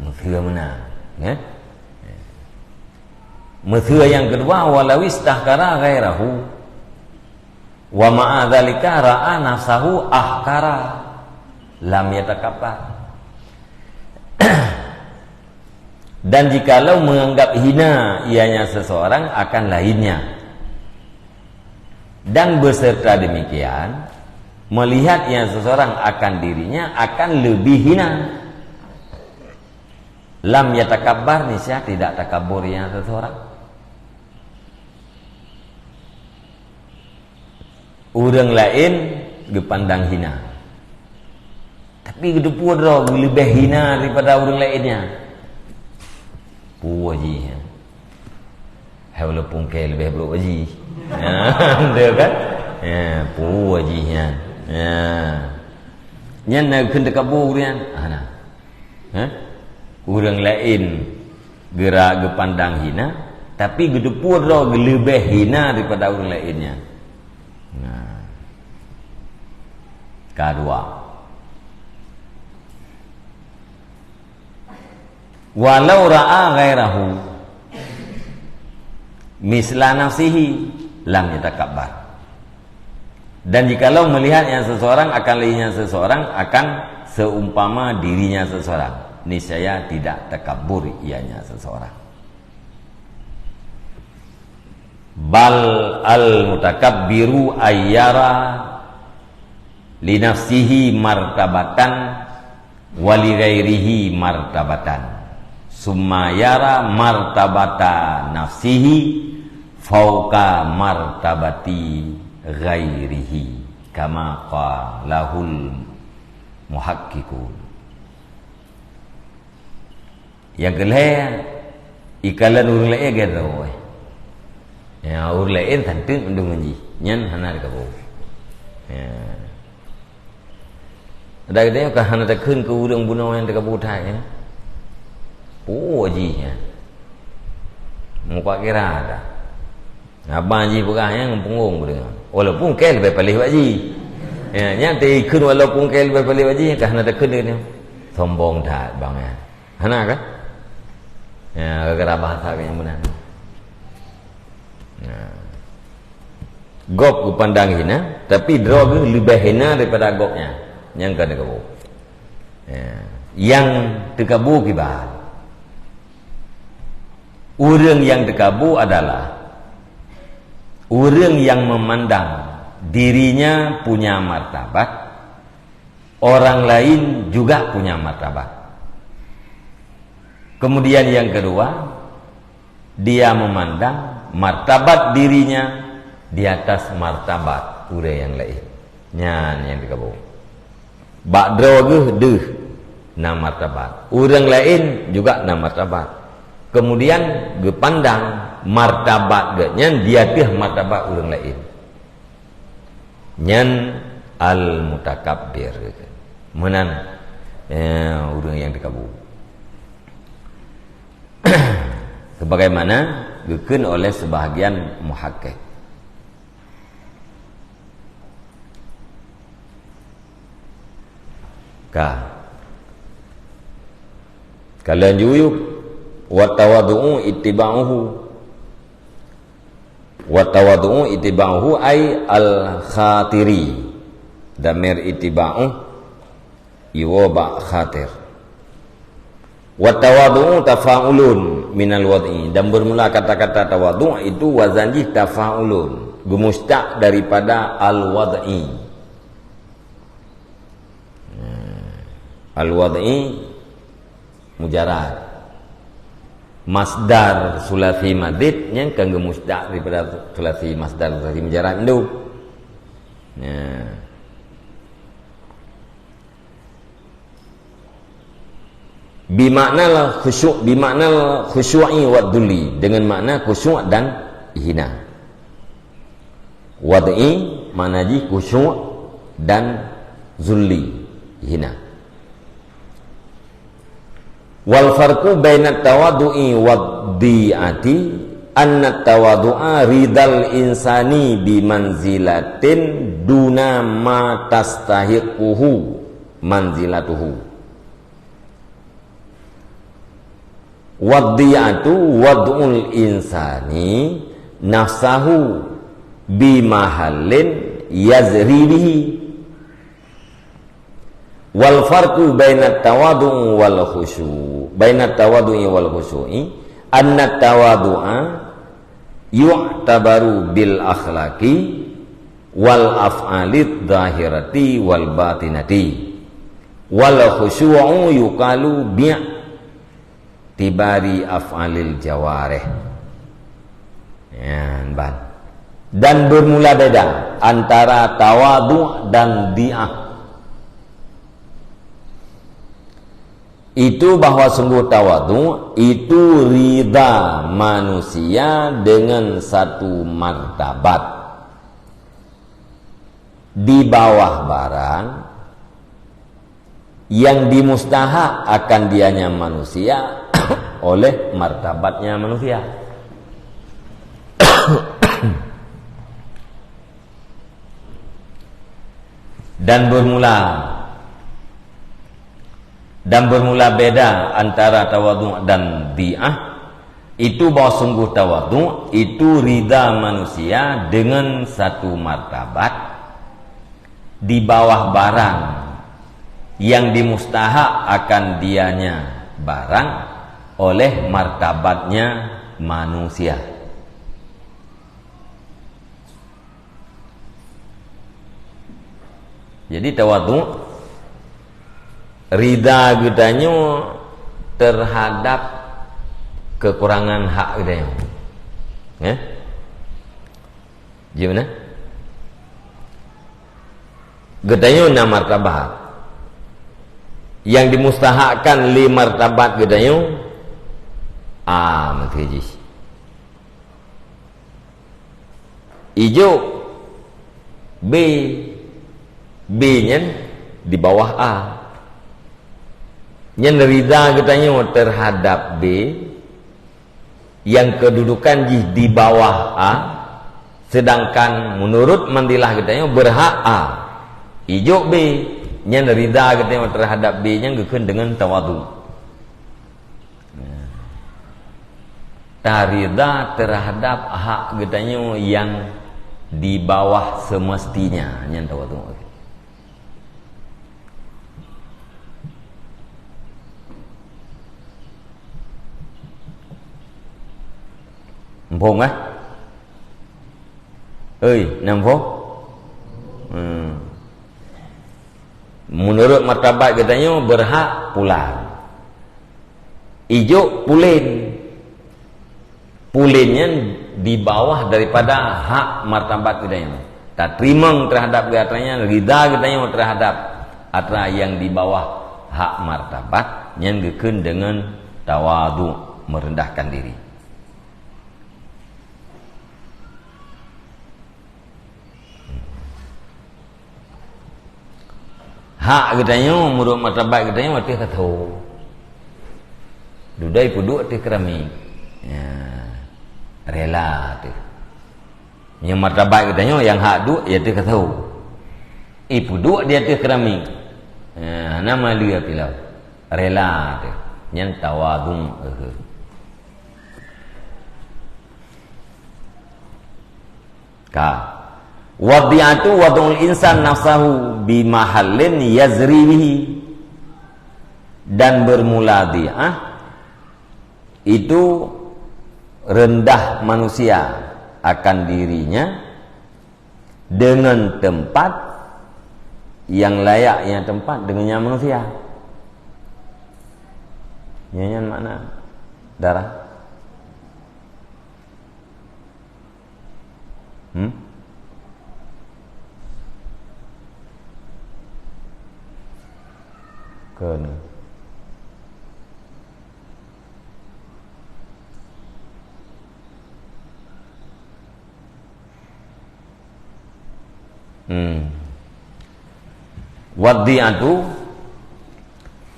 Muthua mana? Muthua yang kedua walau istahkara ghairahu wa ma'a dzalika ra'a nafsahu ahkara lam yatakabbar. Dan jikalau menganggap hina ianya seseorang akan lainnya, dan beserta demikian melihat yang seseorang akan dirinya akan lebih hina, lam yatakabbar, niscaya tidak takabur yang seseorang. Orang lain dipandang hina, tapi gedepu dah lebih hina daripada orang lainnya. Puaji, walaupun ke lebih beruji, dia kan? Puajinya. Nyan nak kena kabur rian, orang lain gerak gepandang hina, tapi gedepu dah lebih hina daripada orang lainnya. Kedua, walau ra'a ghairahu misla nafsihi lam yatakabbar. Dan jikalau melihat yang seseorang akan lainnya seseorang akan seumpama dirinya seseorang, niscaya tidak takabur ianya seseorang. Bal al mutakabbiru ayyara li nafsihi martabatan wa li ghairihi martabatan summa yara martabata nafsihi fauqa martabati ghairihi kama qalahul muhaqqiqun. Yang kelihatan ikalan urang lain gitu. Ya urang lain tantang undung menji nyan hana dekabu. Ya. Ada kita kan hana tak kun ke urang bunuh yang dekabu thai. Oh ji ya. Muka kira ada. Abang ji bukan yang punggung dengan. Walaupun kel lebih palih waji. Ya, nyanti kun walaupun kel lebih palih waji kan hana tak kun dengan sombong dah bang ya. Hana kan? Ya, gara-gara bahasa yang benar. Nah. Gop ku pandang hina, tapi drog lebih hina daripada gopnya. Yang kan dekabu. Ya. Yang dekabu kibal. Orang yang dekabu adalah orang yang memandang dirinya punya martabat, orang lain juga punya martabat. Kemudian yang kedua, dia memandang martabat dirinya di atas martabat orang yang lain. Nyan yang dikabu. Bak droge deh na martabat. Orang lain juga na martabat. Kemudian gepandang martabat ge nyan dia teh martabat orang lain. Nyan al mutakabbir. Menan orang yang dikabu. Sebagaimana dikeun oleh sebahagian muhakkik. Kalian juyuk wa tawadhu'u ittiba'uhu ay al-khatiri damir ittiba'u iwa khatir. Wa tawadhu'u tafa'ulun minal wad'i, dan bermula kata-kata tawadhu' itu wazannya tafa'ulun, gumustaq daripada al-wad'i. Al-wad'i mujarad, masdar sulasi madid yang kan gumustaq daripada sulasi masdar sulasi mujarad itu. Bimakna khusyu'i wa dhulli, dengan makna khusyuk dan hina. Wad'i makna ji khusyuk dan zulli, hina. Wal farqu baina tawaddu'i wad-di'ati anna tawaddu'a ridal insani bi manzilatin duna ma tastahiquhu manzilatuhu. Wadiyatu wad'ul insani nafsahu bimahallin yazri bihi. Wal farqu bainat tawadhu' wal khusyu' bainat tawadhu'i wal khusyu'i anna tawadhu'a yu'tabaru bil akhlaqi wal af'alid zahirati wal batinati wal khusyu'u yuqalu bi' tibari af'alil jawareh. Dan bermula beda antara tawadhu dan di'ah. Itu bahwa sungguh tawadhu itu ridha manusia dengan satu martabat di bawah barang yang dimustahak akan dianya manusia oleh martabatnya manusia. Dan bermula beda antara tawadhu dan di'ah, itu bahwa sungguh tawadhu itu ridha manusia dengan satu martabat di bawah barang yang dimustahak akan dianya barang oleh martabatnya manusia. Jadi tawadhu rida gedanyo terhadap kekurangan hak gedanyo. Ya? Gimana? Gedanyo 6 martabat. Yang dimustahakkan 5 martabat gedanyo menteri ijo B nya di bawah A. Nyen rida getanyo terhadap B yang kedudukan di bawah A, sedangkan menurut mandilah getanyo berhak A. Ijo B nyen rida getanyo terhadap B nya gekeun dengan tawadhu. Tarida terhadap hak getanyo yang di bawah semestinya nyen tawadhu. Mpong nampo. Menurut martabat getanyo berhak pulang. Ijo pulin. Pulinnya di bawah daripada hak martabat getanyo. Tak terima terhadap getanyo, rida getanyo terhadap atra yang di bawah hak martabat yang gekeun dengan tawadhu, merendahkan diri. Hak getanyo menurut martabat getanyo teh katau. Dudai puduk teh keramik. Ya. Rela teh. Yang martabat getanyo yang hak duk ya teh katau. Puduk dia teh keramik. Ya, nama dia pilau. Rela teh. Yang tawadhu. Ka wadi'atu wad'ul insan nafsahu bimahallin yazri bihi. Dan bermula itu rendah manusia akan dirinya dengan tempat yang layaknya tempat dengannya manusia. Nyanyian mana? Darah? Kena. Wadi'atu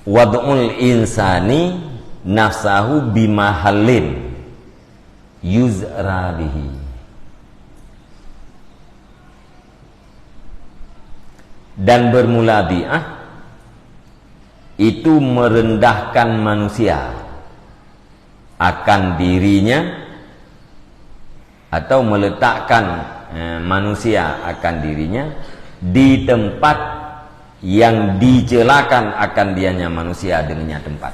wad'ul insani nafsahu bimahallin yuzra bihi. Dan bermula itu merendahkan manusia akan dirinya atau meletakkan manusia akan dirinya di tempat yang dicelakan akan dianya manusia dengannya tempat.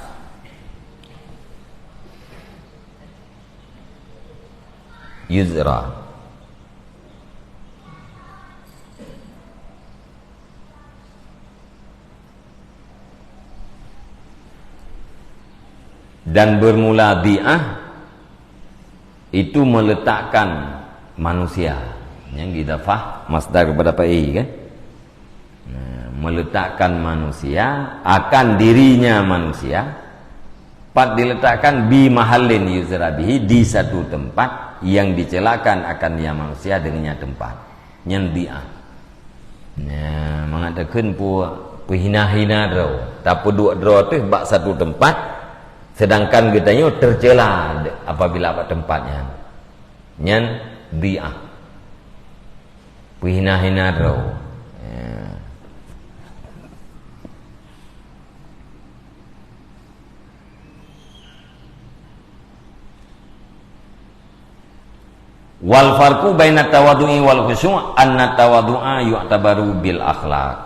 Yuzra. Dan bermula itu meletakkan manusia yang didafah masdar kepada fa'i kan, meletakkan manusia akan dirinya manusia, pat diletakkan bi mahallin yuzra bihi, di satu tempat yang dicelakan akan dia manusia dengannya tempat yang mengatakan hina-hina draw tapi dua draw tu bak satu tempat, sedangkan getanyo tercela apabila apa tempatnya nyan hina-hina draw. Wal farqu baina tawadhu'i wal khusyu' anna tawadhu'a yu'tabaru bil akhlaq.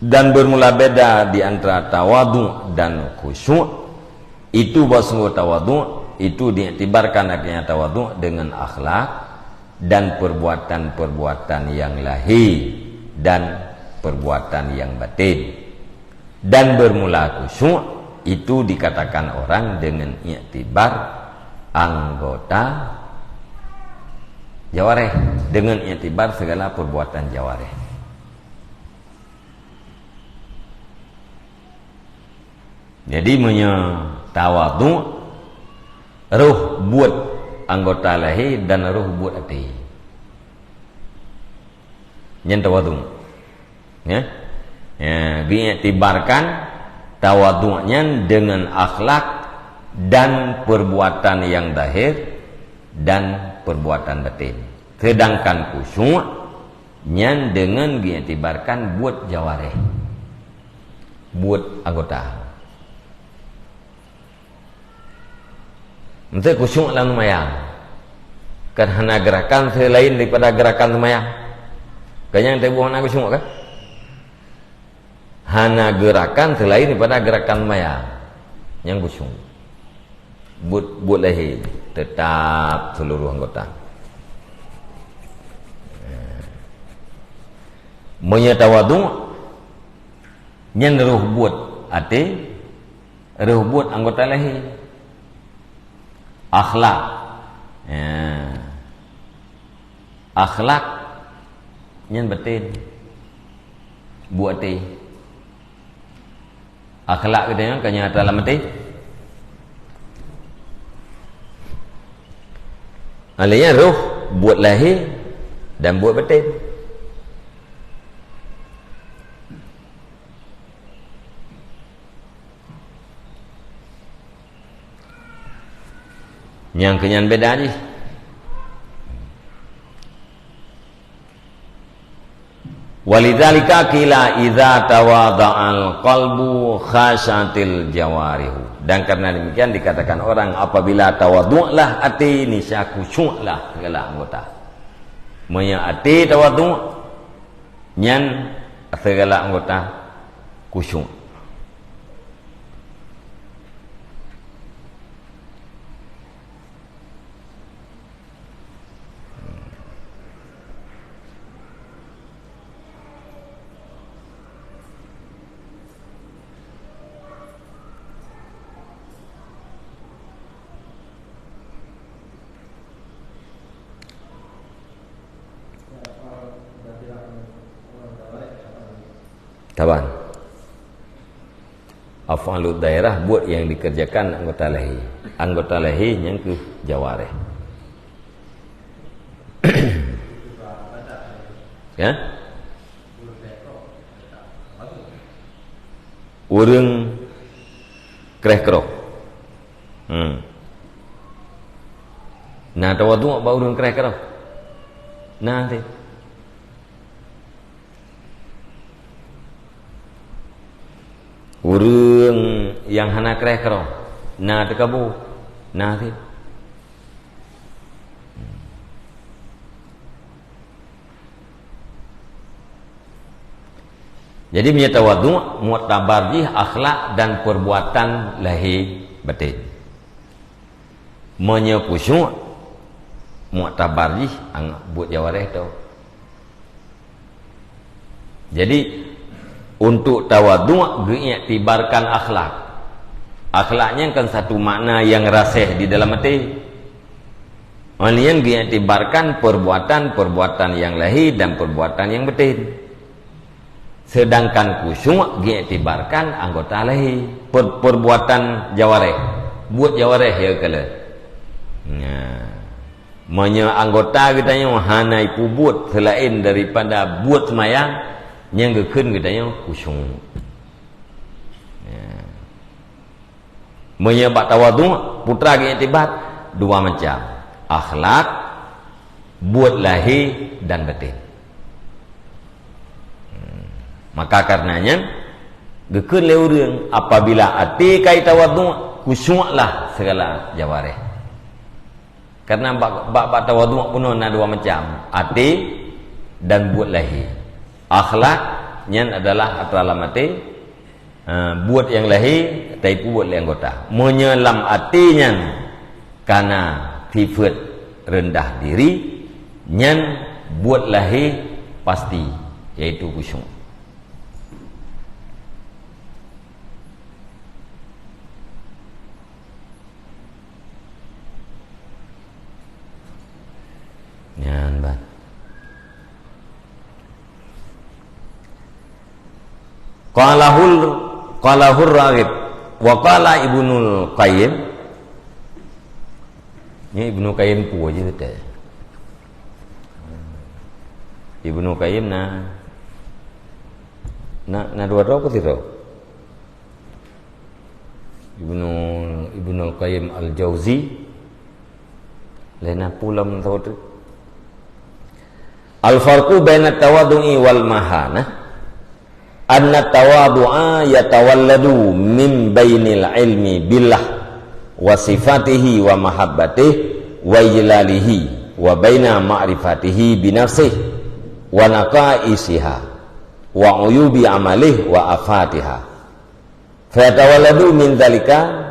Dan bermula beda di antara tawadhu dan khusyuk. Itu bahwa tawadhu itu diiktibarkan akhirnya tawadhu dengan akhlak dan perbuatan-perbuatan yang lahir dan perbuatan yang batin. Dan bermula khusyuk itu dikatakan orang dengan iktibar anggota jawareh, dengan iktibar segala perbuatan jawareh. Jadi tawadhu ruh buat anggota lahir dan ruh buat hati. Yang tawadhu ya, diiktibarkan tawadhu'nya dengan akhlak dan perbuatan yang zahir dan perbuatan batin. Sedangkan khusyuknya dengan diiktibarkan buat jawareh, buat anggota. Maksudnya khusyuk dalam semayang kan hanya gerakan selain daripada gerakan semayang. Kayaknya yang tahu mana khusyuk kan? Hanya gerakan selain daripada gerakan semayang yang khusyuk. Buat lahir tetap seluruh anggota. Menyatawadhu yang ruh buat hati, ruh buat anggota lahir. Akhlak akhlak yang batin buat hati. Akhlak kita yang kanya dalam hati alanya ruh buat lahir dan buat batin. Yang kenyan beda ni. Walidzalika qila idza tawadha'al qalbu khashatil jawarihu. Dan karena demikian dikatakan orang apabila tawadhu'lah hati nisya khusyuklah segala anggota. Monya hati tawadhu' nyan segala anggota khusyuk. Taban af'alud daerah buat yang dikerjakan anggota lahir. Anggota lahir yang ke jawareh. Ya? Urang kreh-kroh. Nah, tawadhu ba urang kreh-kroh. Nah, teh. Urang yang hana kreh-kroh. Nah, tekabu. Nah, teh. Jadi tawadhu mu'tabarjih akhlak dan perbuatan lahir batin. Khusyuk mu'tabarjih buat jawareh tu. Jadi untuk tawadhu diiktibarkan akhlak. Akhlaknya kan satu makna yang rasih di dalam hati. Malian diiktibarkan perbuatan yang lahir dan perbuatan yang batin. Sedangkan khusyuk diiktibarkan anggota lahir, perbuatan jawareh, buat jawareh ya kala. Nah, anggota kita yang hana ipu buat selain daripada buat semayang, yang gekeun kita yang khusyuk. Menyebab tawadhu putra diiktibar dua macam, akhlak, buat lahir dan batin. Maka karenanya gekeun le urang apabila hati kai tawadhu khusyuklah segala jawareh. Karena bab tawadhu pun ada dua macam, hati dan buat lahir. Akhlaknya adalah dalam hati, buat yang lahir tapi buat yang anggota. Menyelam hatinya karena sifat rendah diri, nyan buat lahir pasti yaitu khusyuk. Yan ba? Qalahur Raghib wa qala Ibnul Qayyim. Ini Ibnu Qayyim pu je betul. Ibnu Qayyim na dua apa tidak? Ibnu Qayyim Al-Jauzi lena pulam tahu tu. Al-farqu baina tawaddu'i wal mahanah anna tawaddu'a yatawalladu min bainil ilmi billah wa sifatihi wa mahabbatihi wa ijlalihi wa baina ma'rifatihi bi nafsihi wa naqaisiha wa uyubi amalihi wa afatiha fa yatawalladu min dzalika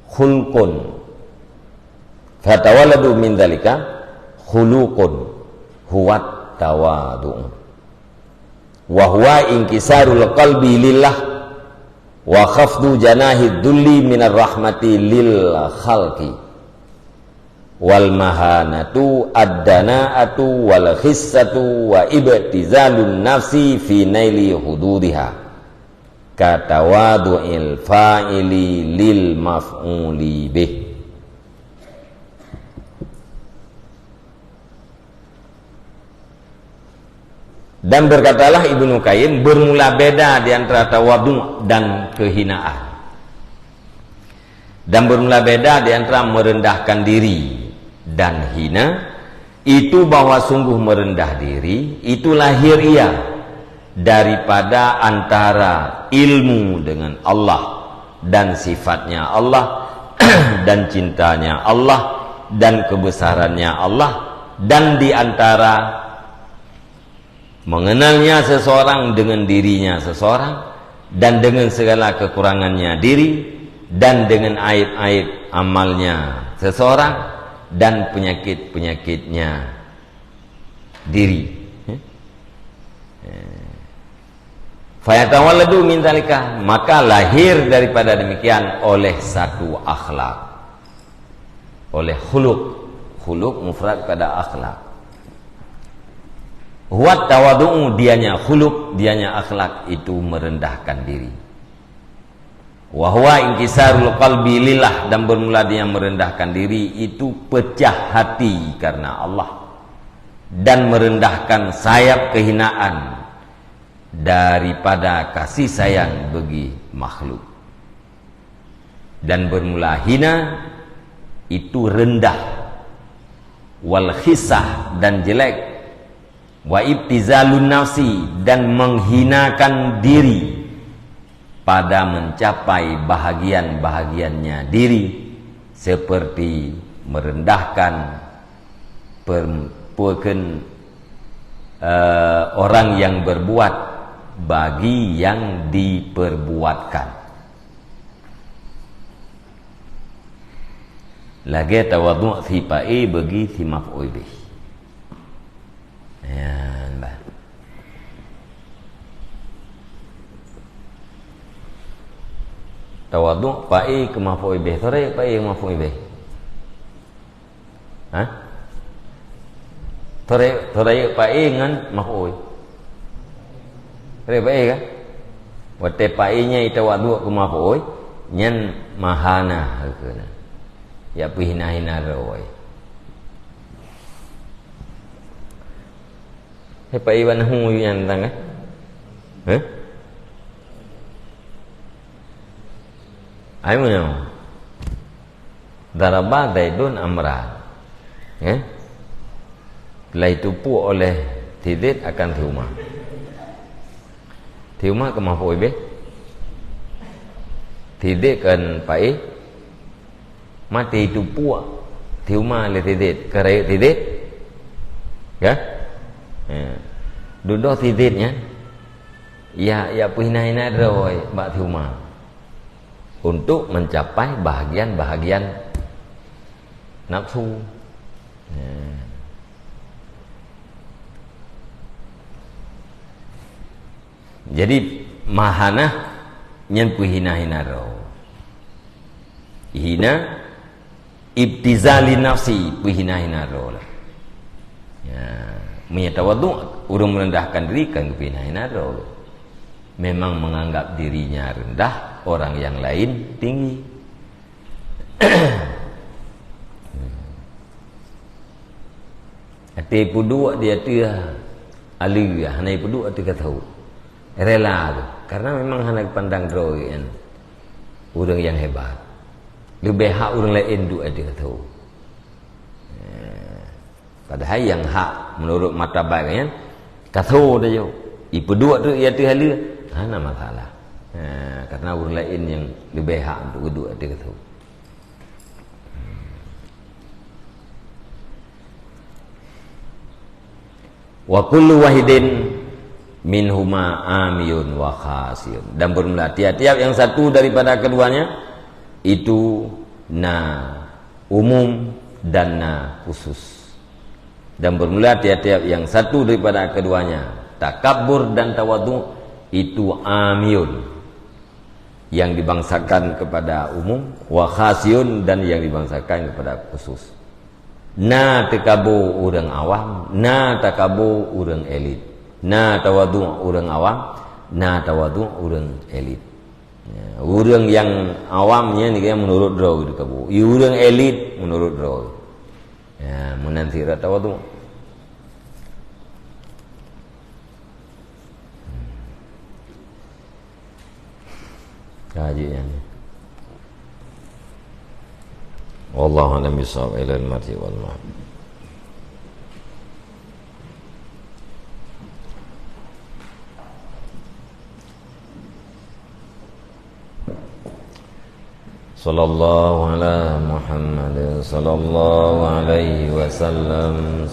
khulqun fa yatawalladu min dzalika khuluqun huwa tawadu wa huwa inkisarul qalbi lillah wa khafdu janahid dulli minar rahmati lil khalqi wal mahanatu ad-dana'atu wal khissatu wa ibtizalun nafsi fi naili hududiha katawadu'il fa'ili lil maf'uli bih. Dan berkatalah Ibnu Qayyim, bermula beda di antara tawadhu dan kehinaan. Dan bermula beda di antara merendahkan diri dan hina, itu bahwa sungguh merendah diri itu lahir ia daripada antara ilmu dengan Allah dan sifatnya Allah dan cintanya Allah dan kebesarannya Allah, dan di antara mengenalnya seseorang dengan dirinya seseorang dan dengan segala kekurangannya diri dan dengan aib-aib amalnya seseorang dan penyakit-penyakitnya diri. Fayatawalladu min dzalika, maka lahir daripada demikian oleh satu akhlak, oleh khuluq mufrad pada akhlak. Huwa tawadhu'u, dianya khuluq, dianya akhlak, itu merendahkan diri. Wa huwa inkisarul qalbi lillah, dan bermula dia merendahkan diri itu pecah hati karena Allah dan merendahkan sayap kehinaan daripada kasih sayang bagi makhluk. Dan bermula hina itu rendah, wal khisah dan jelek, wa ibtizalun nafsi dan menghinakan diri pada mencapai bahagian-bahagiannya diri, seperti merendahkan orang yang berbuat bagi yang diperbuatkan. Lagi tawadhu' fi pa'i bagi si maf'ul bih. Ya, bah. Tawadhu' pa'i ke maf'ul bih. Tore pa'i ke maf'ul bih. Hah? Tore pa'i dengan maf'ul. Tore pa'i kan? Wate pa'inya tawadhu' ke maf'ul, nyen mahana hakana. Ya pihina-hina rawai. Pak Iwan hu yang tang eh? Ai mana? Daraba Zaidun Amran. Setelah itu pu oleh Tidid akan Tiuma. Tiuma ke maf'ul bih. Tidid kan Pak I. Mati itu pu. Tiuma oleh Tidid. Keraya Tidid. Ya? Duduk tiditnya ya puhina-hina roy mbak Tiuma untuk mencapai bahagian-bahagian nafsu. Jadi mahana nyen hina ro. Hina ibtizali nafsi hina ro lah. Ya, menyatawaddu urang merendahkan diri kan hina ro. Memang menganggap dirinya rendah, orang yang lain tinggi. Ati pudu dia tu alu hanai pudu ati tahu. Rela tu. Karena memang hanai pandang draw kan. Orang yang hebat. Lebih hak orang lain tu ati tahu. Padahal yang hak menurut mata baik kan tahu dah jo. Ipu dua tu ia tu halu. Hana masalah. Karena orang lain yang lebih hak untuk kedua ati tahu. Wa kullu wahidin minhuma amiyun wa khasiyun. Dan bermula tiap-tiap yang satu daripada keduanya itu umum dan khusus. Dan bermula tiap-tiap yang satu daripada keduanya takabbur dan tawadhu itu amiyun yang dibangsakan kepada umum, wa khasiyun dan yang dibangsakan kepada khusus. Takabu orang awam, takabu orang elit. Tawadhu orang awam, tawadhu orang elit. Ya, orang yang awamnya ni kan menurut draw gitu kabu. Orang elit menurut draw. Ya, menanti tawadhu. Kajian ni. Wallahu a'lam bishawab ila al-marji wal ma'ad. Sallallahu ala Muhammad sallallahu alaihi wasallam.